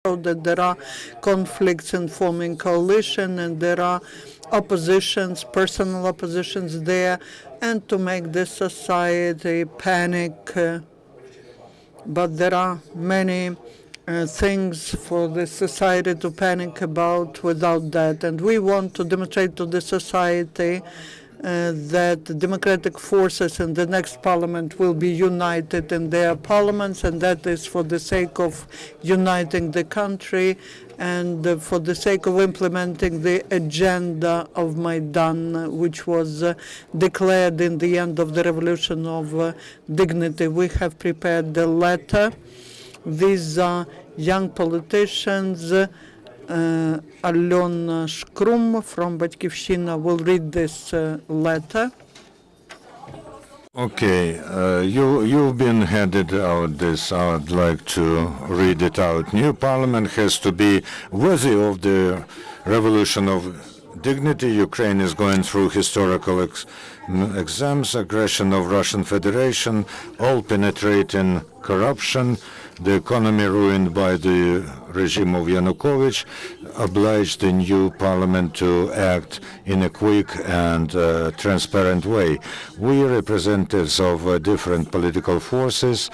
So that there are conflicts in forming coalition and there are oppositions, personal oppositions there, and to make this society panic. But there are many things for the society to panic about without that. And we want to demonstrate to the society that democratic forces in the next parliament will be united in their parliaments, and that is for the sake of uniting the country and for the sake of implementing the agenda of Maidan, which was declared in the end of the revolution of dignity. We have prepared the letter. These are young politicians. Alona Shkrum from Batkivshina will read this letter. Okay, you've been handed out this. I'd like to read it out. New parliament has to be worthy of the revolution of dignity. Ukraine is going through historical exams, aggression of Russian Federation, all-penetrating corruption, the economy ruined by the regime of Yanukovych, obliged the new parliament to act in a quick and transparent way. We, representatives of different political forces,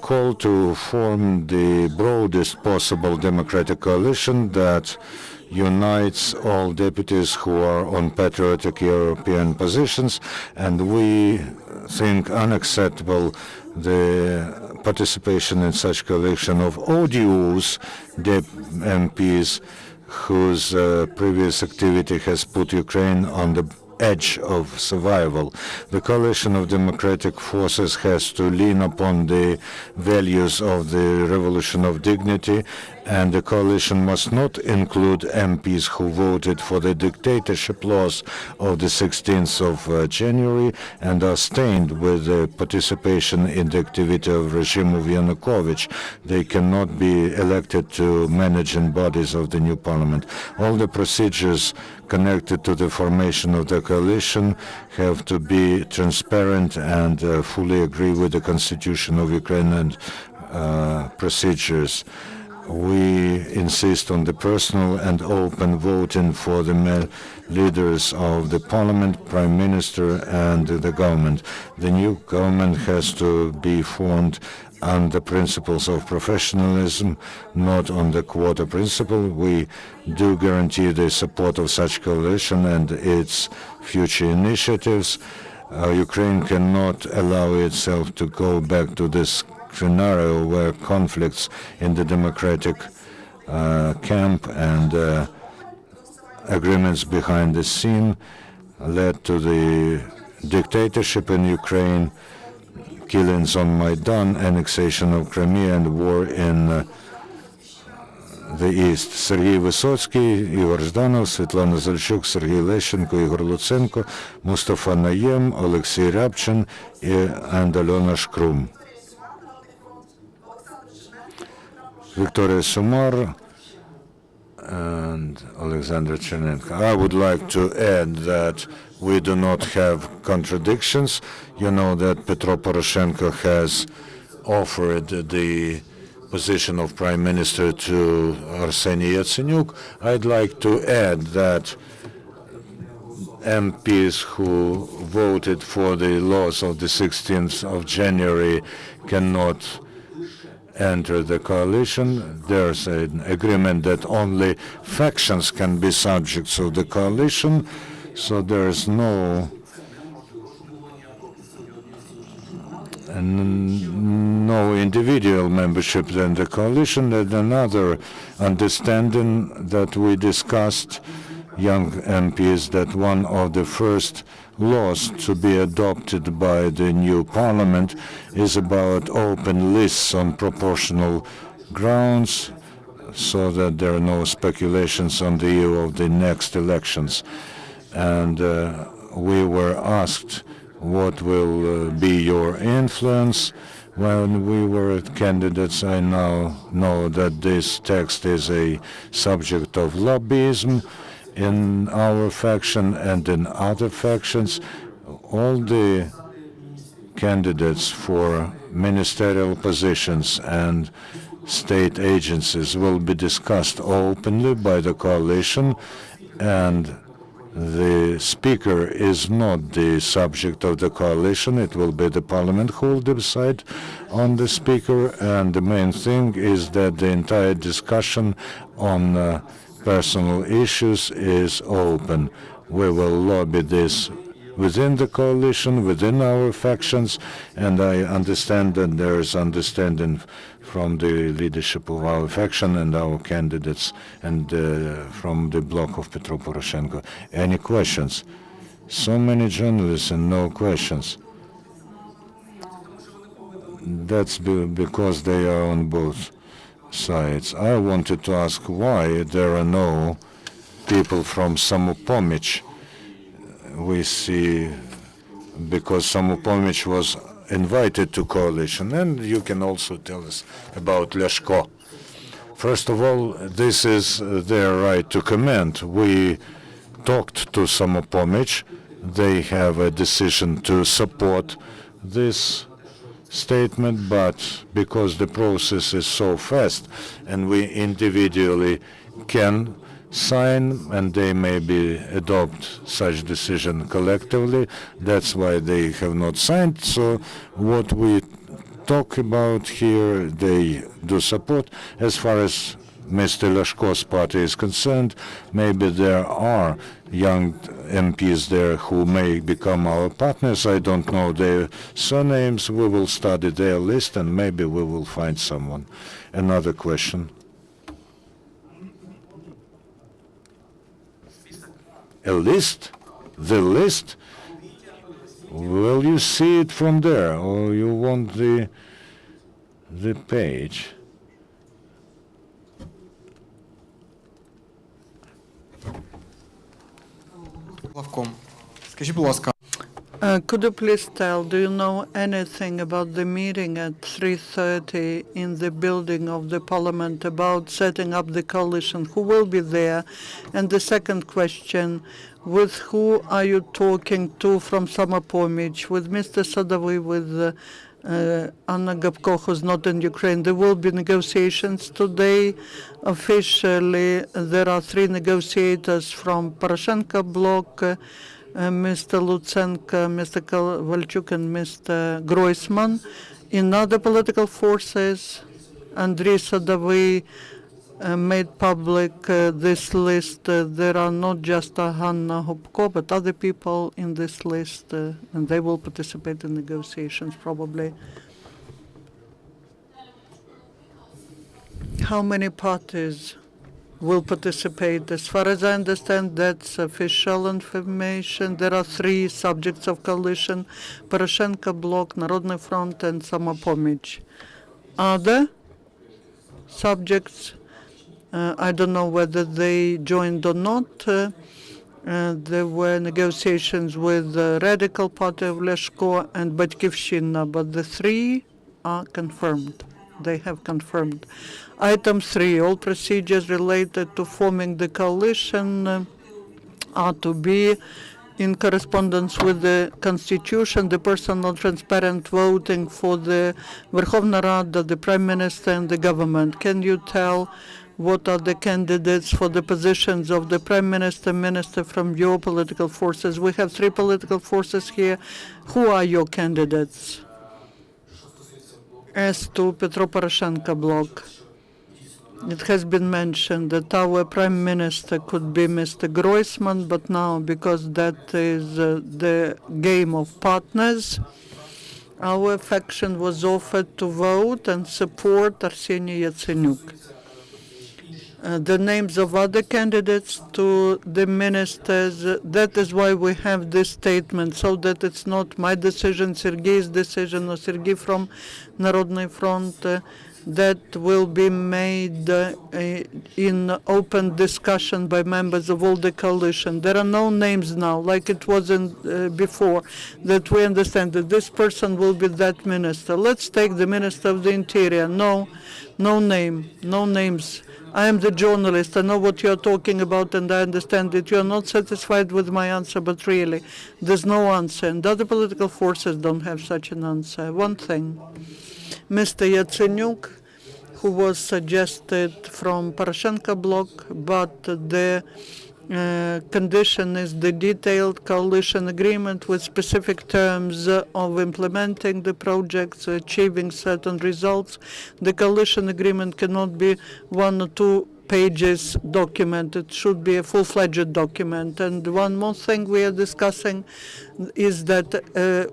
call to form the broadest possible democratic coalition that unites all deputies who are on patriotic European positions, and we think unacceptable the participation in such coalition of odious MPs whose previous activity has put Ukraine on the edge of survival. The coalition of democratic forces has to lean upon the values of the revolution of dignity, and the coalition must not include MPs who voted for the dictatorship laws of the 16th of January and are stained with the participation in the activity of regime of Yanukovych. They cannot be elected to managing bodies of the new parliament. All the procedures connected to the formation of the coalition have to be transparent and fully agree with the constitution of Ukraine and procedures. We insist on the personal and open voting for the leaders of the parliament, prime minister, and the government. The new government has to be formed on the principles of professionalism, not on the quota principle. We do guarantee the support of such coalition and its future initiatives. Ukraine cannot allow itself to go back to this scenario where conflicts in the democratic camp and agreements behind the scene led to the dictatorship in Ukraine, killings on Maidan, annexation of Crimea, and war in the East. Sergei Vysotsky, Igor Zdanov, Svetlana Zalchuk, Sergei Leshchenko, Igor Lutsenko, Mustafa Najem, Alexei Ryabchin, and Alona Shkrum. Victoria Sumar and Alexander Chernenko. I would like to add that we do not have contradictions. You know that Petro Poroshenko has offered the position of Prime Minister to Arseniy Yatsenyuk. I'd like to add that MPs who voted for the laws of the 16th of January cannot enter the coalition. There's an agreement that only factions can be subjects of the coalition, so there is no individual membership in the coalition. And another understanding that we discussed, young MPs, that one of the first laws to be adopted by the new parliament is about open lists on proportional grounds, so that there are no speculations on the eve of the next elections. And we were asked, what will be your influence? When we were candidates, I now know that this text is a subject of lobbyism in our faction and in other factions. All the candidates for ministerial positions and state agencies will be discussed openly by the coalition, and the speaker is not the subject of the coalition. It will be the parliament who will decide on the speaker, and the main thing is that the entire discussion on personal issues is open. We will lobby this within the coalition, within our factions, and I understand that there is understanding from the leadership of our faction and our candidates and from the bloc of Petro Poroshenko. Any questions? So many journalists and no questions. That's because they are on both sides. I wanted to ask why there are no people from Samopomich. We see because Samopomich was invited to coalition, and you can also tell us about Lyashko. First of all, this is their right to comment. We talked to Samopomich. They have a decision to support this statement, but because the process is so fast and we individually can sign and they maybe adopt such decision collectively, that's why they have not signed. So what we talk about here, they do support. As far as Mr. Lyashko's party is concerned, maybe there are young MPs there who may become our partners. I don't know their surnames. We will study their list and maybe we will find someone. Another question. A list? The list? Will you see it from there, or you want the page? Скажіть, будь ласка, Could you please tell, do you know anything about the meeting at 3:30 in the building of the parliament about setting up the coalition? Who will be there? And the second question, with who are you talking to from Samopomich? With Mr. Sadovy, with Anna Gabko, who's not in Ukraine? There will be negotiations today. Officially, there are 3 negotiators from Poroshenko bloc, Mr. Lutsenko, Mr. Kovalchuk, and Mr. Groisman. In other political forces, Andrei Sadovy made public this list. There are not just Hanna Hopko, but other people in this list, and they will participate in negotiations probably. How many parties will participate? As far as I understand, that's official information. There are 3 subjects of coalition: Poroshenko bloc, Narodny Front, and Samopomich. Other subjects, I don't know whether they joined or not. There were negotiations with the Radical Party of Lyashko and Batkivshina, but the 3 are confirmed. They have confirmed. Item 3, all procedures related to forming the coalition are to be in correspondence with the Constitution, the personal transparent voting for the Verkhovna Rada, the Prime Minister, and the government. Can you tell what are the candidates for the positions of the Prime Minister, Minister from your political forces? We have 3 political forces here. Who are your candidates? As to Petro Poroshenko bloc, it has been mentioned that our Prime Minister could be Mr. Groisman, but now, because that is the game of partners, our faction was offered to vote and support Arseniy Yatsenyuk. The names of other candidates to the ministers, that is why we have this statement, so that it's not my decision, Sergei's decision, or Sergei from Narodny Front. That will be made in open discussion by members of all the coalition. There are no names now, like it wasn't before, that we understand that this person will be that minister. Let's take the Minister of the Interior. No name, no names. I am the journalist. I know what you're talking about, and I understand that you're not satisfied with my answer, but really, there's no answer. And other political forces don't have such an answer. One thing, Mr. Yatsenyuk, who was suggested from Poroshenko bloc, but the condition is the detailed coalition agreement with specific terms of implementing the projects, achieving certain results. The coalition agreement cannot be 1 or 2 pages document. It should be a full-fledged document. And one more thing we are discussing is that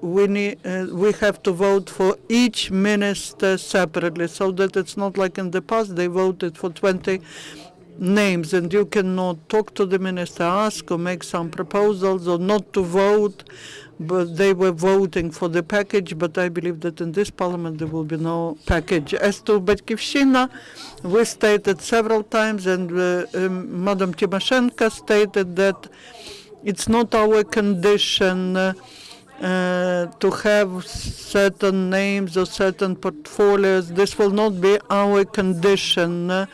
we have to vote for each minister separately, so that it's not like in the past they voted for 20 names, and you cannot talk to the minister, ask or make some proposals or not to vote, but they were voting for the package. But I believe that in this parliament there will be no package. As to Batkivshina, we stated several times, and Madam Tymoshenko stated that it's not our condition to have certain names or certain portfolios. This will not be our condition.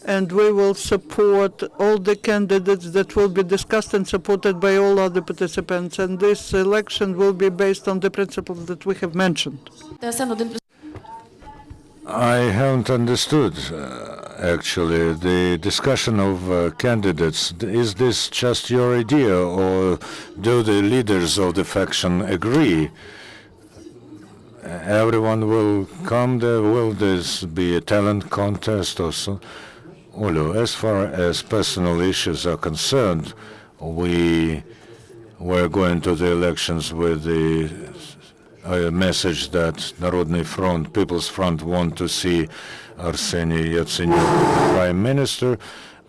And we will support all the candidates that will be discussed and supported by all other participants. And this election will be based on the principles that we have mentioned. I haven't understood, actually, the discussion of candidates. Is this just your idea, or do the leaders of the faction agree? Everyone will come there. Will this be a talent contest or so? Olu, as far as personal issues are concerned, we were going to the elections with the message that Narodny Front, People's Front, want to see Arseniy Yatsenyuk Prime Minister.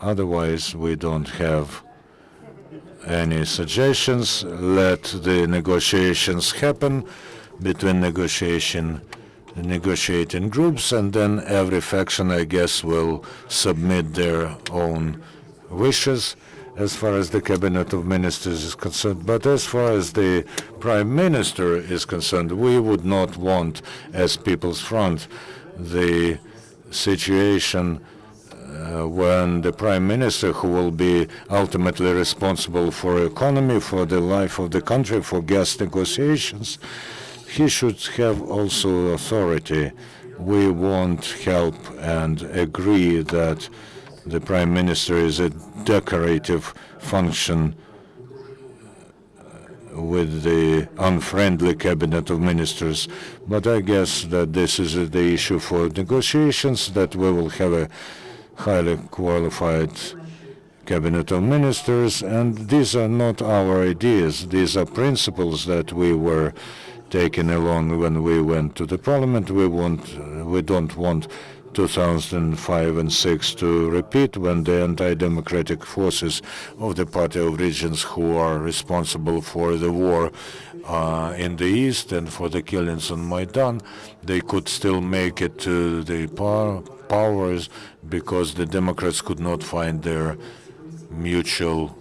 Otherwise, we don't have any suggestions. Let the negotiations happen between negotiating groups, and then every faction, I guess, will submit their own wishes as far as the cabinet of ministers is concerned. But as far as the prime minister is concerned, we would not want, as People's Front, the situation when the prime minister, who will be ultimately responsible for economy, for the life of the country, for gas negotiations, he should have also authority. We won't help and agree that the prime minister is a decorative function with the unfriendly cabinet of ministers. But I guess that this is the issue for negotiations, that we will have a highly qualified cabinet of ministers, and these are not our ideas. These are principles that we were taken along when we went to the parliament. We don't want 2005 and 6 to repeat, when the anti-democratic forces of the Party of Regions, who are responsible for the war in the east and for the killings on Maidan, they could still make it to the powers because the Democrats could not find their mutual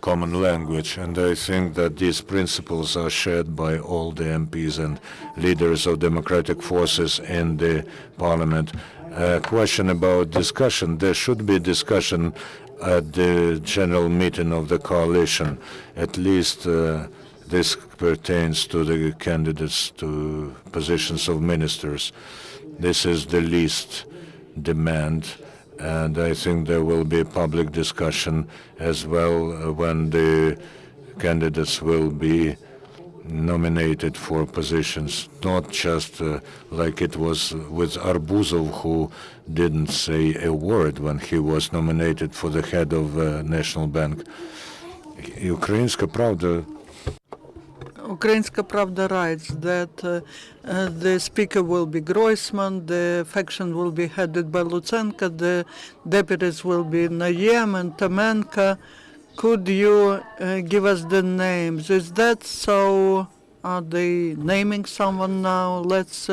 common language. And I think that these principles are shared by all the MPs and leaders of democratic forces in the parliament. A question about discussion. There should be discussion at the general meeting of the coalition. At least this pertains to the candidates to positions of ministers. This is the least demand. And I think there will be public discussion as well when the candidates will be nominated for positions, not just like it was with Arbuzov, who didn't say a word when he was nominated for the head of National Bank. Ukrainska Pravda. Ukrainska Pravda writes that the speaker will be Groisman, the faction will be headed by Lutsenko, the deputies will be Nayem and Tomenko. Could you give us the names? Is that so? Are they naming someone now? Let's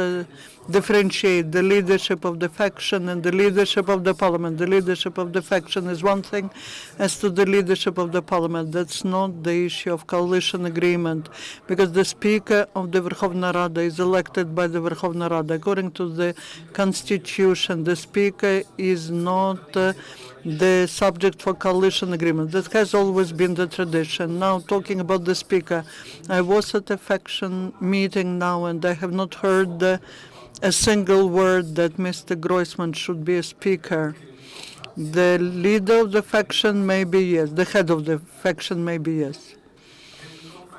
differentiate the leadership of the faction and the leadership of the parliament. The leadership of the faction is one thing. As to the leadership of the parliament, that's not the issue of coalition agreement, because the speaker of the Verkhovna Rada is elected by the Verkhovna Rada. According to the constitution, the speaker is not the subject for coalition agreement. That has always been the tradition. Now, talking about the speaker, I was at a faction meeting now, and I have not heard a single word that Mr. Groisman should be a speaker. The leader of the faction, maybe yes. The head of the faction, maybe yes.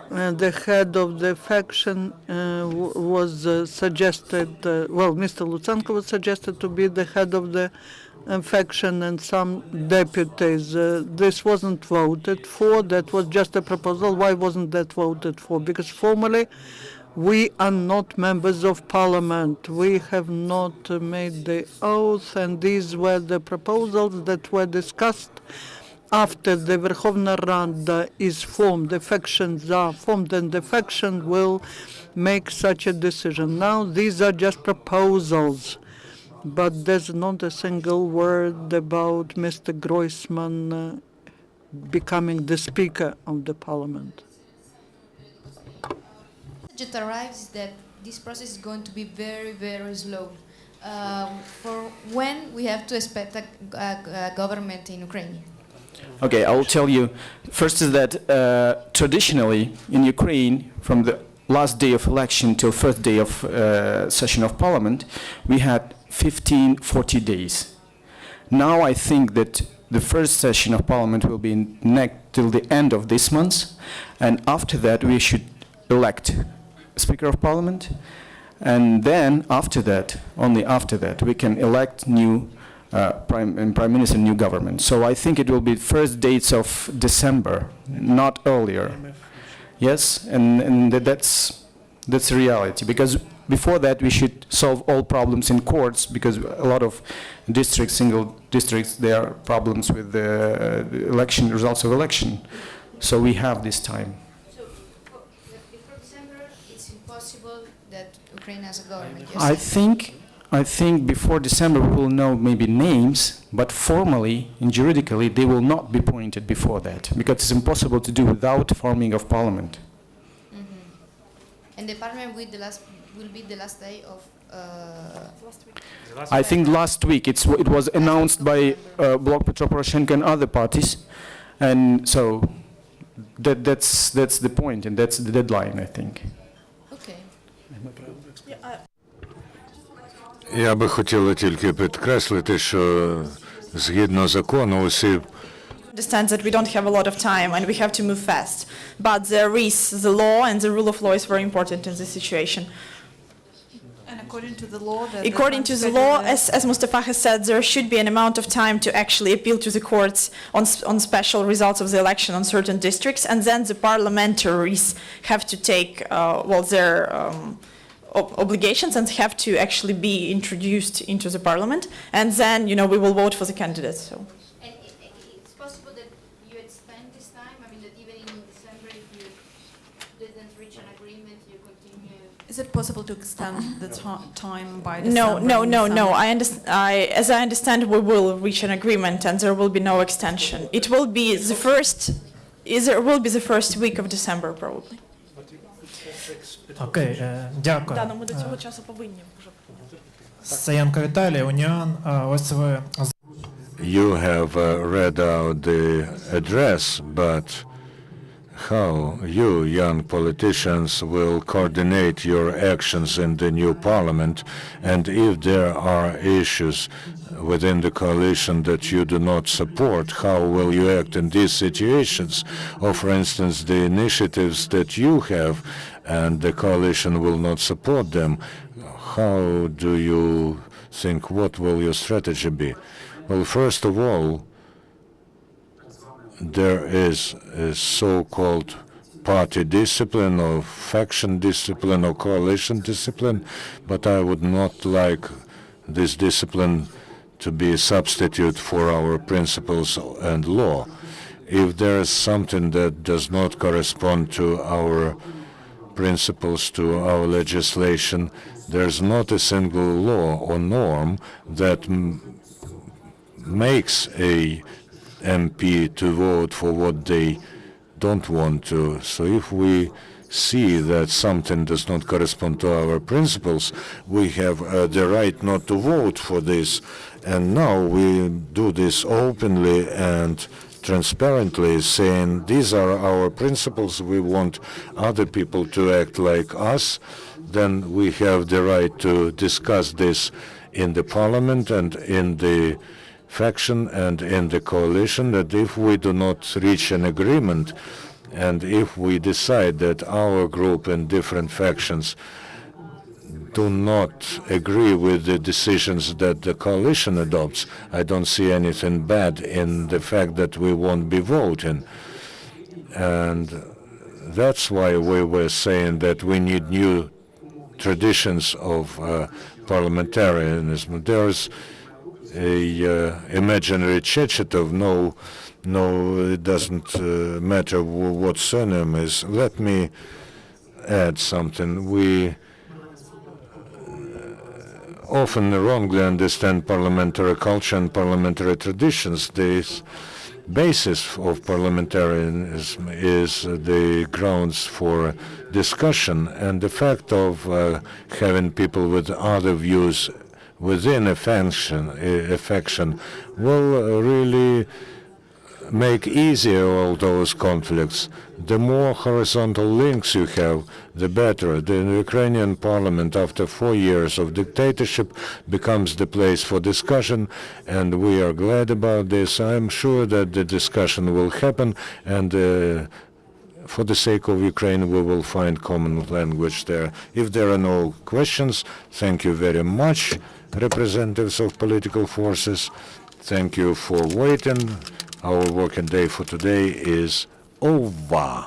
The head of the faction was suggested, Mr. Lutsenko was suggested to be the head of the faction and some deputies. This wasn't voted for. That was just a proposal. Why wasn't that voted for? Because formally, we are not members of parliament. We have not made the oath, and these were the proposals that were discussed after the Verkhovna Rada is formed. The factions are formed, and the faction will make such a decision. Now, these are just proposals, but there's not a single word about Mr. Groisman becoming the Speaker of the Parliament. It arrives that this process is going to be very, very slow. For when we have to expect a government in Ukraine? Okay, I will tell you. First is that traditionally in Ukraine, from the last day of election till first day of session of parliament, we had 40 days. Now I think that the first session of parliament will be till the end of this month, and after that we should elect Speaker of Parliament, and then after that, only after that, we can elect new Prime Minister, new government. So I think it will be first dates of December, not earlier. Yes, and that's reality, because before that we should solve all problems in courts, because a lot of districts, single districts, there are problems with the election, results of election. So we have this time. Before December, it's impossible that Ukraine has a government. I think before December we will know maybe names, but formally and juridically they will not be appointed before that, because it's impossible to do without forming of parliament. And the parliament will be the last day of. I think last week it was announced by Bloc Petro Poroshenko and other parties, and so that's the point, and that's the deadline, I think. Okay. Я би хотіла тільки підкреслити, що згідно закону усі understands that we don't have a lot of time and we have to move fast. But there is the law, and the rule of law is very important in this situation. And according to the law, According to the law, as Mustafa has said, there should be an amount of time to actually appeal to the courts on special results of the election on certain districts, and then the parliamentaries have to take their obligations and have to actually be introduced into the parliament, and then we will vote for the candidates. So. And it's possible that you extend this time. I mean, that even in December, if you didn't reach an agreement, you continue. is it possible to extend the time by December? No. As I understand, we will reach an agreement, and there will be no extension. It will be the first week of December, probably. Окей, дякую. Ми до цього часу повинні вже. Саєнко Віталій, Уніан. Ось ви You have read out the address, but how you, young politicians, will coordinate your actions in the new parliament, and if there are issues within the coalition that you do not support, how will you act in these situations? Or, for instance, the initiatives that you have and the coalition will not support them. How do you think, what will your strategy be? Well, first of all, there is a so-called party discipline or faction discipline or coalition discipline, but I would not like this discipline to be a substitute for our principles and law. If there is something that does not correspond to our principles, to our legislation, there's not a single law or norm that makes a MP to vote for what they don't want to. So if we see that something does not correspond to our principles, we have the right not to vote for this. And now we do this openly and transparently, saying these are our principles, we want other people to act like us, then we have the right to discuss this in the parliament and in the faction and in the coalition, that if we do not reach an agreement and if we decide that our group and different factions do not agree with the decisions that the coalition adopts, I don't see anything bad in the fact that we won't be voting. And that's why we were saying that we need new traditions of parliamentarianism. There's a imaginary Chechetov. No, it doesn't matter what surname is. Let me add something. We often wrongly understand parliamentary culture and parliamentary traditions. This basis of parliamentarianism is the grounds for discussion, and the fact of having people with other views within a faction will really make easier all those conflicts. The more horizontal links you have, the better. The Ukrainian parliament, after 4 years of dictatorship, becomes the place for discussion, and we are glad about this. I'm sure that the discussion will happen, and for the sake of Ukraine, we will find common language there. If there are no questions, thank you very much, representatives of political forces. Thank you for waiting. Our working day for today is over.